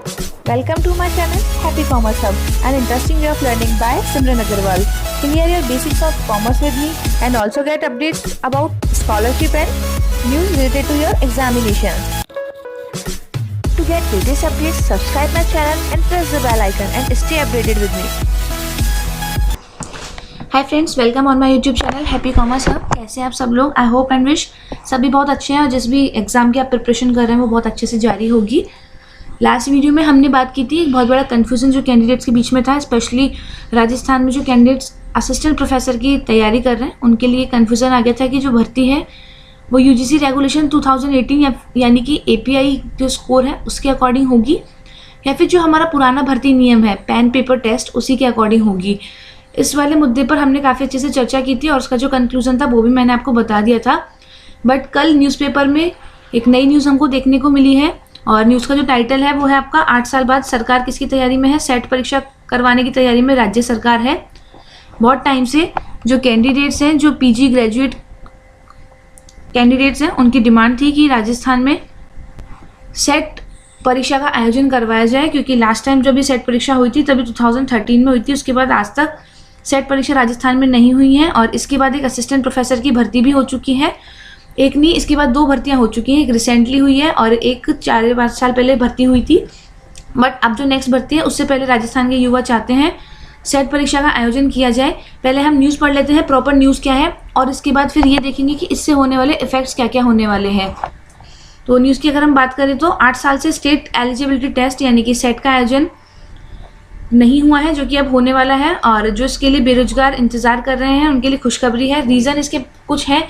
Welcome to my channel Happy Commerce Hub, an interesting way of learning by Simran Agarwal. Clear your basics of commerce with me and also get updates about scholarship and news related to your examinations. To get latest updates, subscribe my channel and press the bell icon and stay updated with me. Hi friends, welcome on my YouTube channel happy commerce hub. कैसे हैं आप सब लोग? I hope and wish सभी बहुत अच्छे हैं और जिस भी एग्ज़ाम की आप प्रिपरेशन कर रहे हैं वो बहुत अच्छे से जारी होगी। लास्ट वीडियो में हमने बात की थी एक बहुत बड़ा कन्फ्यूजन जो कैंडिडेट्स के बीच में था, स्पेशली राजस्थान में जो कैंडिडेट्स असिस्टेंट प्रोफेसर की तैयारी कर रहे हैं उनके लिए कन्फ्यूज़न आ गया था कि जो भर्ती है वो यूजीसी रेगुलेशन 2018 यानी कि API जो स्कोर है उसके अकॉर्डिंग होगी या फिर जो हमारा पुराना भर्ती नियम है पेन पेपर टेस्ट उसी के अकॉर्डिंग होगी। इस वाले मुद्दे पर हमने काफ़ी अच्छे से चर्चा की थी और उसका जो कंक्लूजन था वो भी मैंने आपको बता दिया था। बट कल न्यूज़पेपर में एक नई न्यूज़ हमको देखने को मिली है और न्यूज़ का जो टाइटल है वो है आपका 8 साल बाद सरकार किसकी तैयारी में है? सेट परीक्षा करवाने की तैयारी में राज्य सरकार है। बहुत टाइम से जो कैंडिडेट्स हैं, जो PG ग्रेजुएट कैंडिडेट्स हैं, उनकी डिमांड थी कि राजस्थान में सेट परीक्षा का आयोजन करवाया जाए, क्योंकि लास्ट टाइम जब भी सेट परीक्षा हुई थी तभी 2013 में हुई थी। उसके बाद आज तक सेट परीक्षा राजस्थान में नहीं हुई है और इसके बाद एक असिस्टेंट प्रोफेसर की भर्ती भी हो चुकी है। एक नहीं, इसके बाद 2 भर्तियां हो चुकी हैं, एक रिसेंटली हुई है और एक 4-5 साल पहले भर्ती हुई थी। बट अब जो नेक्स्ट भर्ती है उससे पहले राजस्थान के युवा चाहते हैं सेट परीक्षा का आयोजन किया जाए। पहले हम न्यूज़ पढ़ लेते हैं, प्रॉपर न्यूज़ क्या है, और इसके बाद फिर ये देखेंगे कि इससे होने वाले इफेक्ट्स क्या क्या होने वाले हैं। तो न्यूज़ की अगर हम बात करें तो 8 साल से स्टेट एलिजिबिलिटी टेस्ट यानी कि सेट का आयोजन नहीं हुआ है, जो कि अब होने वाला है। और जो इसके लिए बेरोजगार इंतज़ार कर रहे हैं उनके लिए खुशखबरी है। रीज़न इसके कुछ है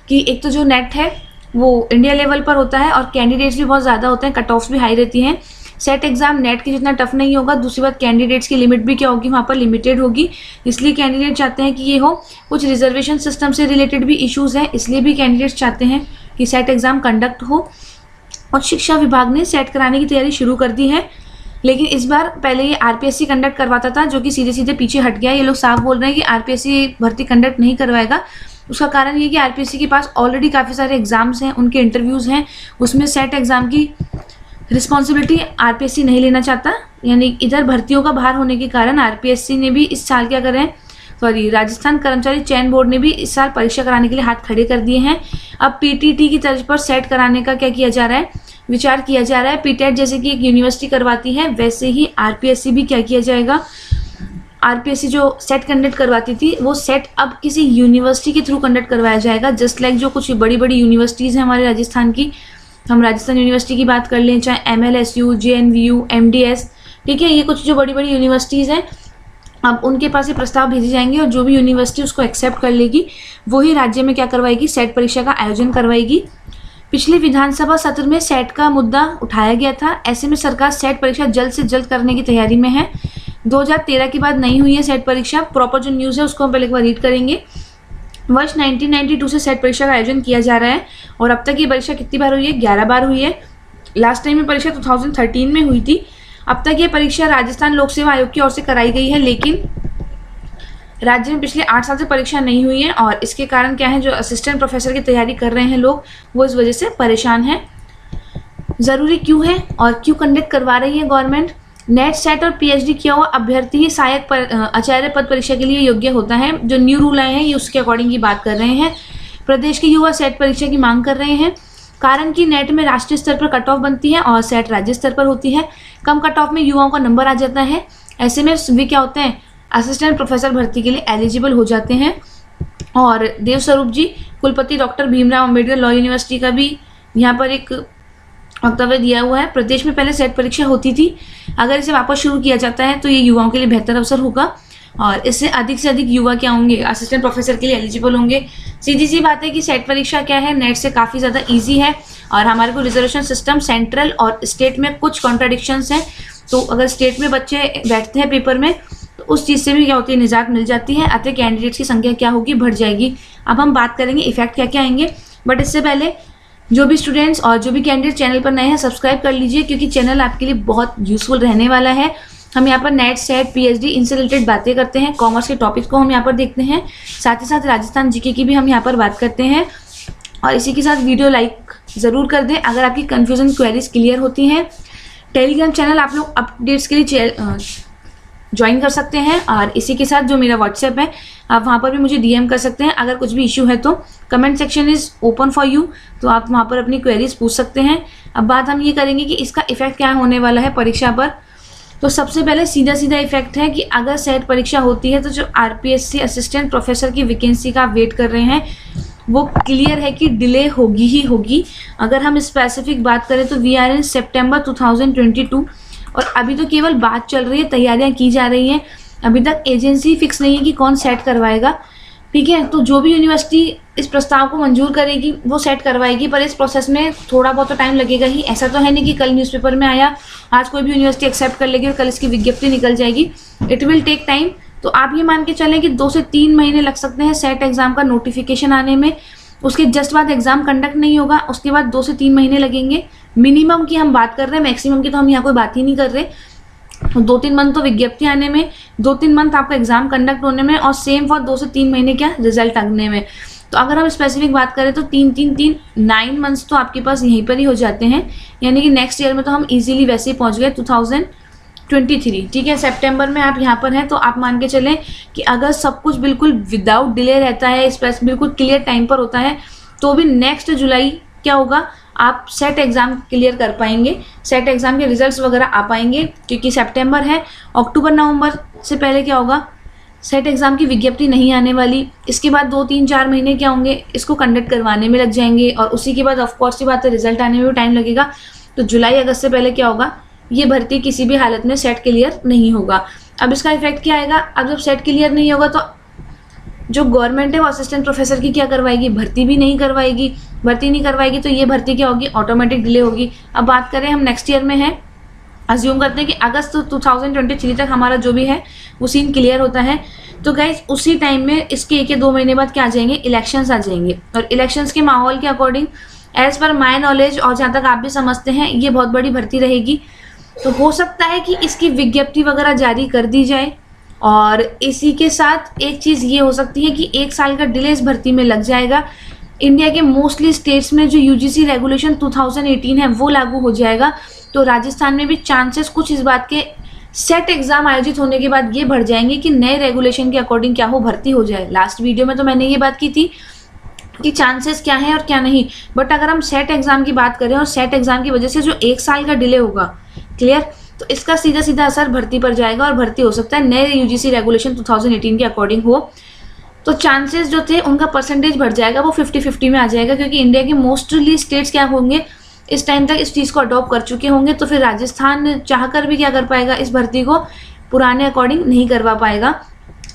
कि एक तो जो नेट है वो इंडिया लेवल पर होता है और कैंडिडेट्स भी बहुत ज़्यादा होते हैं, कट ऑफ्स भी हाई रहती हैं। सेट एग्ज़ाम नेट की जितना टफ नहीं होगा। दूसरी बात, कैंडिडेट्स की लिमिट भी क्या होगी, वहाँ पर लिमिटेड होगी। इसलिए कैंडिडेट चाहते हैं कि ये हो। कुछ रिजर्वेशन सिस्टम से रिलेटेड भी इश्यूज़ हैं, इसलिए भी कैंडिडेट्स चाहते हैं कि सेट एग्ज़ाम कंडक्ट हो। और शिक्षा विभाग ने सेट कराने की तैयारी शुरू कर दी है, लेकिन इस बार पहले ये RPSC कंडक्ट करवाता था, जो कि सीधे सीधे पीछे हट गया। ये लोग साफ बोल रहे हैं कि RPSC भर्ती कंडक्ट नहीं करवाएगा। उसका कारण ये कि RPSC के पास ऑलरेडी काफ़ी सारे एग्जाम्स हैं, उनके इंटरव्यूज़ हैं, उसमें सेट एग्ज़ाम की रिस्पॉन्सिबिलिटी RPSC नहीं लेना चाहता। यानी इधर भर्तियों का बाहर होने के कारण RPSC ने भी इस साल क्या करें, राजस्थान कर्मचारी चयन बोर्ड ने भी इस साल परीक्षा कराने के लिए हाथ खड़े कर दिए हैं। अब PTT की तर्ज पर सेट कराने का क्या किया जा रहा है, विचार किया जा रहा है। PTET जैसे कि एक यूनिवर्सिटी करवाती है, वैसे ही RPSC भी क्या किया जाएगा। RPSC जो सेट कंडक्ट करवाती थी वो सेट अब किसी यूनिवर्सिटी के थ्रू कंडक्ट करवाया जाएगा। जस्ट लाइक जो कुछ बड़ी बड़ी यूनिवर्सिटीज़ हैं हमारे राजस्थान की, हम राजस्थान यूनिवर्सिटी की बात कर लें, चाहे MLSU, JNVU, MDS, ठीक है, ये कुछ जो बड़ी बड़ी यूनिवर्सिटीज़ हैं, अब उनके पास ये प्रस्ताव भेजे जाएंगे और जो भी यूनिवर्सिटी उसको एक्सेप्ट कर लेगी वही राज्य में क्या करवाएगी, सेट परीक्षा का आयोजन करवाएगी। पिछले विधानसभा सत्र में सेट का मुद्दा उठाया गया था। ऐसे में सरकार सेट परीक्षा जल्द से जल्द करने की तैयारी में है। 2013 के बाद नहीं हुई है सेट परीक्षा। प्रॉपर जो न्यूज़ है उसको हम पहले एक बार रीड करेंगे। वर्ष 1992 से सेट परीक्षा का आयोजन किया जा रहा है और अब तक ये परीक्षा कितनी बार हुई है? 11 बार हुई है। लास्ट टाइम में परीक्षा 2013 में हुई थी। अब तक ये परीक्षा राजस्थान लोक सेवा आयोग की ओर से कराई गई है, लेकिन राज्य में पिछले 8 साल से परीक्षा नहीं हुई है और इसके कारण क्या है, जो असिस्टेंट प्रोफेसर की तैयारी कर रहे हैं लोग वो इस वजह से परेशान हैं। ज़रूरी क्यों है और क्यों कंडक्ट करवा रही है गवर्नमेंट? नेट, सेट और PhD किया हुआ अभ्यर्थी ही सहायक आचार्य पद परीक्षा के लिए योग्य होता है। जो न्यू रूल आए हैं ये उसके अकॉर्डिंग की बात कर रहे हैं। प्रदेश के युवा सेट परीक्षा की मांग कर रहे हैं, कारण कि नेट में राष्ट्रीय स्तर पर कट ऑफ बनती है और सेट राज्य स्तर पर होती है। कम कट ऑफ में युवाओं का नंबर आ जाता है। ऐसे में वे क्या होते हैं, असिस्टेंट प्रोफेसर भर्ती के लिए एलिजिबल हो जाते हैं। और देवस्वरूप जी, कुलपति doctor Bhimrao Ambedkar law university का भी यहाँ पर एक वक्तव्य दिया हुआ है। प्रदेश में पहले सेट परीक्षा होती थी, अगर इसे वापस शुरू किया जाता है तो ये युवाओं के लिए बेहतर अवसर होगा और इससे अधिक युवा क्या होंगे, असिस्टेंट प्रोफेसर के लिए एलिजिबल होंगे। सीधी सी बात है कि सेट परीक्षा क्या है, नेट से काफ़ी ज़्यादा ईजी है और हमारे को रिजर्वेशन सिस्टम सेंट्रल और स्टेट में कुछ कॉन्ट्राडिक्शंस हैं। तो अगर स्टेट में बच्चे बैठते हैं पेपर में तो उस चीज़ से भी क्या होती है, निजात मिल जाती है। अतः कैंडिडेट्स की संख्या क्या होगी, बढ़ जाएगी। अब हम बात करेंगे इफेक्ट क्या क्या आएंगे, बट इससे पहले जो भी स्टूडेंट्स और जो भी कैंडिडेट चैनल पर नए हैं सब्सक्राइब कर लीजिए, क्योंकि चैनल आपके लिए बहुत यूजफुल रहने वाला है। हम यहाँ पर नेट, सेट, PhD इनसे रिलेटेड बातें करते हैं। कॉमर्स के टॉपिक्स को हम यहाँ पर देखते हैं, साथ ही साथ राजस्थान GK की भी हम यहाँ पर बात करते हैं। और इसी के साथ वीडियो लाइक ज़रूर कर दें अगर आपकी कन्फ्यूजन क्वेरीज क्लियर होती हैं। टेलीग्राम चैनल आप लोग अपडेट्स के लिए ज्वाइन कर सकते हैं, और इसी के साथ जो मेरा व्हाट्सएप है आप वहाँ पर भी मुझे डीएम कर सकते हैं। अगर कुछ भी इशू है तो comment section is open for you, तो आप वहाँ पर अपनी क्वेरीज पूछ सकते हैं। अब बात हम ये करेंगे कि इसका इफेक्ट क्या होने वाला है परीक्षा पर। तो सबसे पहले सीधा सीधा इफेक्ट है कि अगर सेट परीक्षा होती है तो जो आरपीएससी असिस्टेंट प्रोफेसर की वैकेंसी का आप वेट कर रहे हैं वो क्लियर है कि डिले होगी ही होगी। अगर हम स्पेसिफिक बात करें तो वी आर इन सितंबर 2022, और अभी तो केवल बात चल रही है, तैयारियां की जा रही हैं, अभी तक एजेंसी फिक्स नहीं है कि कौन सेट करवाएगा। ठीक है, तो जो भी यूनिवर्सिटी इस प्रस्ताव को मंजूर करेगी वो सेट करवाएगी, पर इस प्रोसेस में थोड़ा बहुत तो टाइम लगेगा ही। ऐसा तो है नहीं कि कल न्यूज़पेपर में आया, आज कोई भी यूनिवर्सिटी एक्सेप्ट कर लेगी और कल इसकी विज्ञप्ति निकल जाएगी। It will take time. तो आप ये मान के चलें कि 2 से 3 महीने लग सकते हैं सेट एग्ज़ाम का नोटिफिकेशन आने में। उसके जस्ट बाद एग्ज़ाम कंडक्ट नहीं होगा, उसके बाद 2 से 3 महीने लगेंगे। मिनिमम की हम बात कर रहे हैं, मैक्सिमम की तो हम यहाँ कोई बात ही नहीं कर रहे। 2-3 मंथ तो विज्ञप्ति आने में, 2-3 मंथ आपका एग्जाम कंडक्ट होने में, और सेम फॉर 2 से 3 महीने क्या रिजल्ट आने में। तो अगर हम स्पेसिफिक बात करें तो 9 मंथ्स तो आपके पास यहीं पर ही हो जाते हैं, यानी कि नेक्स्ट ईयर में तो हम इजीली वैसे ही पहुंच गए 2023। ठीक है, सितंबर में आप यहाँ पर हैं, तो आप मान के चलें कि अगर सब कुछ बिल्कुल विदाउट डिले रहता है, बिल्कुल क्लियर टाइम पर होता है, तो भी नेक्स्ट जुलाई क्या होगा, आप सेट एग्ज़ाम क्लियर कर पाएंगे, सेट एग्ज़ाम के रिजल्ट्स वगैरह आ पाएंगे, क्योंकि सितंबर है। अक्टूबर नवंबर से पहले क्या होगा, सेट एग्ज़ाम की विज्ञप्ति नहीं आने वाली। इसके बाद 2-3-4 महीने क्या होंगे, इसको कंडक्ट करवाने में लग जाएंगे, और उसी के बाद ऑफकोर्स की बात है रिजल्ट आने में भी टाइम लगेगा। तो जुलाई अगस्त से पहले क्या होगा, ये भर्ती किसी भी हालत में सेट क्लियर नहीं होगा। अब इसका इफेक्ट क्या आएगा, अब जब सेट क्लियर नहीं होगा तो जो गवर्नमेंट है वो असिस्टेंट प्रोफेसर की क्या करवाएगी, भर्ती भी नहीं करवाएगी। भर्ती नहीं करवाएगी तो ये भर्ती क्या होगी, ऑटोमेटिक डिले होगी। अब बात करें हम नेक्स्ट ईयर में है, अज्यूम करते हैं कि अगस्त 2023 तक हमारा जो भी है वो सीन क्लियर होता है। तो गाइज उसी टाइम में इसके 1 या 2 महीने बाद क्या आ जाएंगे, इलेक्शंस आ जाएंगे, और इलेक्शंस के माहौल के according as per my knowledge और जहाँ तक आप भी समझते हैं ये बहुत बड़ी भर्ती रहेगी। तो हो सकता है कि इसकी विज्ञप्ति वगैरह जारी कर दी जाए, और इसी के साथ एक चीज़ ये हो सकती है कि 1 साल का डिले इस भर्ती में लग जाएगा। इंडिया के मोस्टली स्टेट्स में जो यूजीसी रेगुलेशन 2018 है वो लागू हो जाएगा। तो राजस्थान में भी चांसेस कुछ इस बात के सेट एग्जाम आयोजित होने के बाद ये बढ़ जाएंगे कि नए रेगुलेशन के अकॉर्डिंग क्या हो, भर्ती हो जाए। लास्ट वीडियो में तो मैंने ये बात की थी कि चांसेस क्या हैं और क्या नहीं, बट अगर हम सेट एग्जाम की बात करें और सेट एग्जाम की वजह से जो 1 साल का डिले होगा, क्लियर, तो इसका सीधा सीधा असर भर्ती पर जाएगा, और भर्ती हो सकता है नए यूजीसी रेगुलेशन 2018 के अकॉर्डिंग हो। तो चांसेस जो थे उनका परसेंटेज बढ़ जाएगा, वो 50-50 में आ जाएगा, क्योंकि इंडिया के मोस्टली स्टेट्स क्या होंगे इस टाइम तक इस चीज़ को अडॉप्ट कर चुके होंगे। तो फिर राजस्थान चाहकर भी क्या कर पाएगा, इस भर्ती को पुराने अकॉर्डिंग नहीं करवा पाएगा,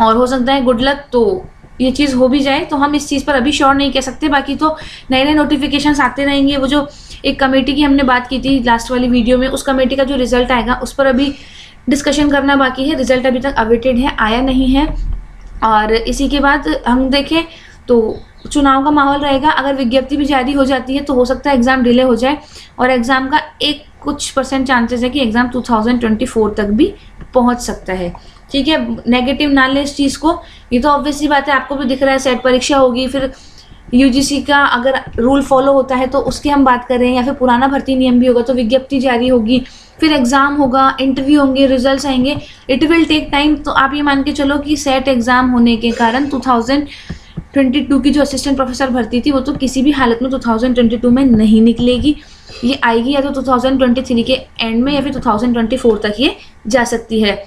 और हो सकता है गुड लक तो ये चीज़ हो भी जाए। तो हम इस चीज़ पर अभी श्योर नहीं कह सकते, बाकी तो नए नए नोटिफिकेशंस आते रहेंगे। वो जो एक कमेटी की हमने बात की थी लास्ट वाली वीडियो में, उस कमेटी का जो रिजल्ट आएगा उस पर अभी डिस्कशन करना बाकी है। रिजल्ट अभी तक अवेटेड है, आया नहीं है। और इसी के बाद हम देखें तो चुनाव का माहौल रहेगा। अगर विज्ञप्ति भी जारी हो जाती है तो हो सकता है एग्ज़ाम डिले हो जाए, और एग्ज़ाम का कुछ परसेंट चांसेस है कि एग्ज़ाम 2024 तक भी पहुंच सकता है। ठीक है, नेगेटिव ना लें इस चीज़ को, ये तो ऑब्वियस सी बात है, आपको भी दिख रहा है सेट परीक्षा होगी, फिर यूजीसी का अगर रूल फॉलो होता है तो उसकी हम बात करें, या फिर पुराना भर्ती नियम भी होगा तो विज्ञप्ति जारी होगी, फिर एग्ज़ाम होगा, इंटरव्यू होंगे, रिजल्ट्स आएंगे, इट विल टेक टाइम। तो आप ये मान के चलो कि सेट एग्ज़ाम होने के कारण 2022 की जो असिस्टेंट प्रोफेसर भर्ती थी वो तो किसी भी हालत में 2022 में नहीं निकलेगी, ये आएगी या तो 2023 के एंड में या फिर 2024 तक ये जा सकती है।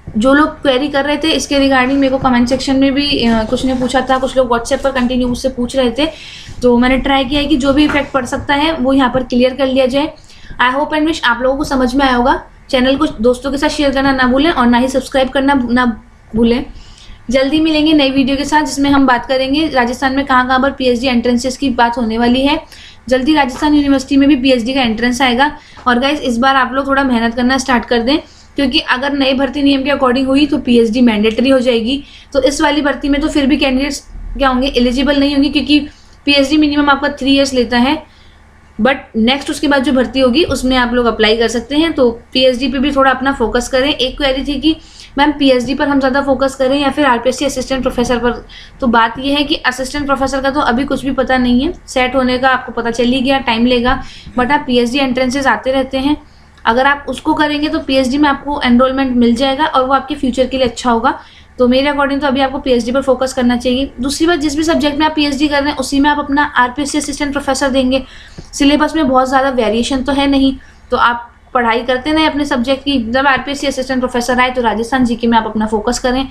जो लोग क्वेरी कर रहे थे इसके रिगार्डिंग मेरे को कमेंट सेक्शन में भी कुछ ने पूछा था, कुछ लोग व्हाट्सएप पर कंटिन्यू मुझसे पूछ रहे थे, तो मैंने ट्राई किया है कि जो भी इफेक्ट पड़ सकता है वो यहाँ पर क्लियर कर लिया जाए। आई होप एंड विश आप लोगों को समझ में आया होगा। चैनल को दोस्तों के साथ शेयर करना ना भूलें, और ना ही सब्सक्राइब करना ना भूलें। जल्दी मिलेंगे नई वीडियो के साथ, जिसमें हम बात करेंगे राजस्थान में कहाँ पर पीएचडी एंट्रेंसेस की बात होने वाली है। जल्दी राजस्थान यूनिवर्सिटी में भी पीएचडी का एंट्रेंस आएगा। और गाइज इस बार आप लोग थोड़ा मेहनत करना स्टार्ट कर दें, क्योंकि अगर नई भर्ती नियम के अकॉर्डिंग हुई तो पीएचडी मैंडेटरी हो जाएगी। तो इस वाली भर्ती में तो फिर भी कैंडिडेट्स क्या होंगे, एलिजिबल नहीं होंगे, क्योंकि पीएचडी मिनिमम आपका 3 इयर्स लेता है। बट नेक्स्ट उसके बाद जो भर्ती होगी उसमें आप लोग अप्लाई कर सकते हैं। तो पीएचडी पे भी थोड़ा अपना फोकस करें। एक क्वेरी थी कि मैम पीएचडी पर हम ज़्यादा फोकस करें या फिर आरपीएससी असिस्टेंट प्रोफेसर पर। तो बात यह है कि असिस्टेंट प्रोफेसर का तो अभी कुछ भी पता नहीं है, सेट होने का आपको पता चल ही गया, टाइम लेगा। बट आप पीएचडी एंट्रेंसेस आते रहते हैं, अगर आप उसको करेंगे तो पीएचडी में आपको एनरोलमेंट मिल जाएगा और वो आपके फ्यूचर के लिए अच्छा होगा। तो मेरे अकॉर्डिंग तो अभी आपको पीएचडी पर फोकस करना चाहिए। दूसरी बात, जिस भी सब्जेक्ट में आप पीएचडी कर रहे हैं उसी में आप अपना आरपीएससी असिस्टेंट प्रोफेसर देंगे। सिलेबस में बहुत ज़्यादा वेरिएशन तो है नहीं, तो आप पढ़ाई करते रहें अपने सब्जेक्ट की। जब आरपीएससी असिस्टेंट प्रोफेसर आए तो राजस्थान जीके में आप अपना फोकस करें।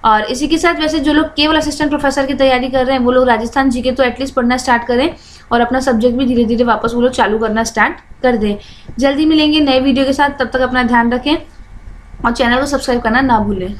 और इसी के साथ वैसे जो लोग केवल असिस्टेंट प्रोफेसर की तैयारी कर रहे हैं वो लोग राजस्थान जीके तो एटलीस्ट पढ़ना स्टार्ट करें और अपना सब्जेक्ट भी धीरे धीरे वापस वो लोग चालू करना स्टार्ट कर दें। जल्दी मिलेंगे नए वीडियो के साथ, तब तक अपना ध्यान रखें और चैनल को सब्सक्राइब करना ना भूलें।